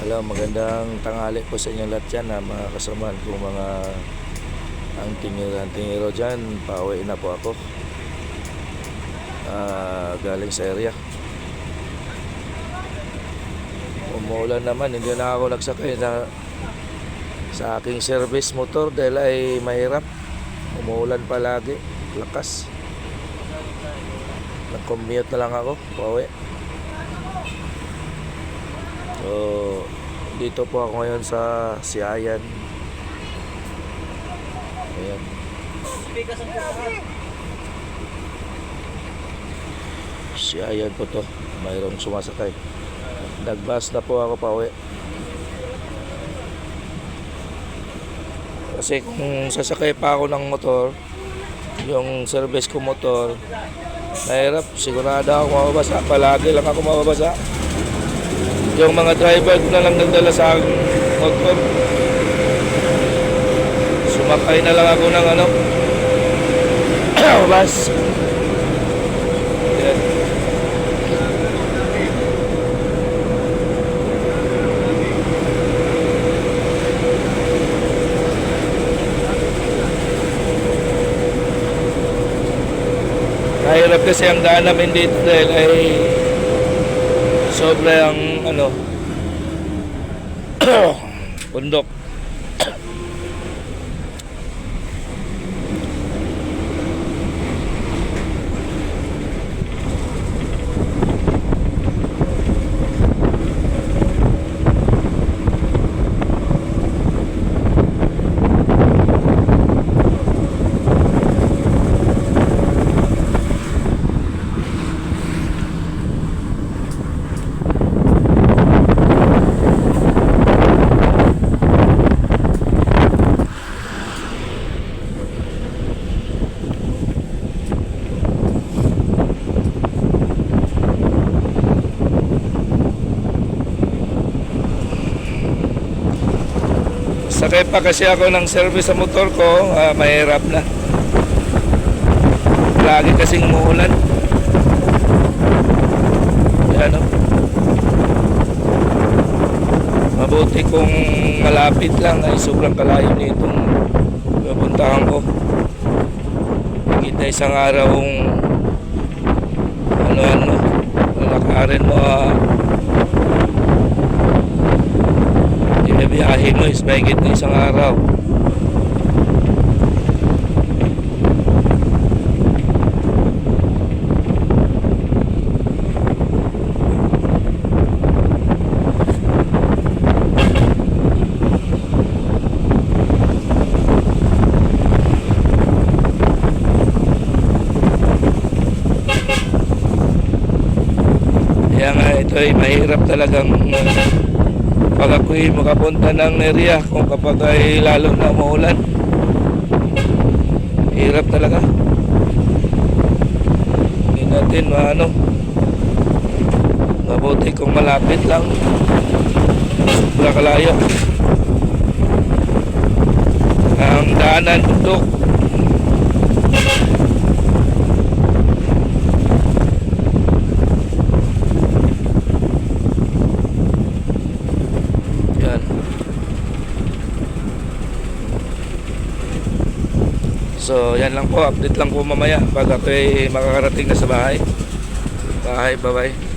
Hello, magandang tanghali po sa inyong lahat dyan, mga kasamahan kong mga tingiro dyan. Pauwi na po ako galing sa area. Umuulan naman, hindi na ako nagsakay sa aking service motor dahil ay mahirap. Umuulan palagi, lakas. Nag-commute na lang ako, pauwi. So, dito po ako ngayon sa Siayan. Ayan. Siayan po to. Mayroong sumasakay. Nagbus na po ako pauwi. Kasi kung sasakay pa ako ng motor, yung service ko motor, mahirap. Sigurado ako mababasa. Palagi lang ako mababasa. Yung mga driver ko na lang nagdala sa aking motor. Sumakay na lang ako ng bus. Yan. Mahirap kasi ang daan namin dito dahil ay sobrang bundok. Sakay pa kasi ako ng service sa motor ko, mahirap na. Lagi kasing umuulan. Yan, mabuti kung malapit lang ay sobrang kalayo nitong pupuntahan ko. Higit na isang araw kung lalakarin mo, biyahe mo is mahigit na isang araw. Kaya nga ito ay mahirap talagang pag ako'y makapunta ng area kung kapag ay lalo na umuulan. Hirap talaga. Hindi natin mabuti kung malapit lang. Sobra kalayo. Ang daanan bundok. So yan lang po, update lang po mamaya pag ako'y makakarating na sa bahay. Bye bye.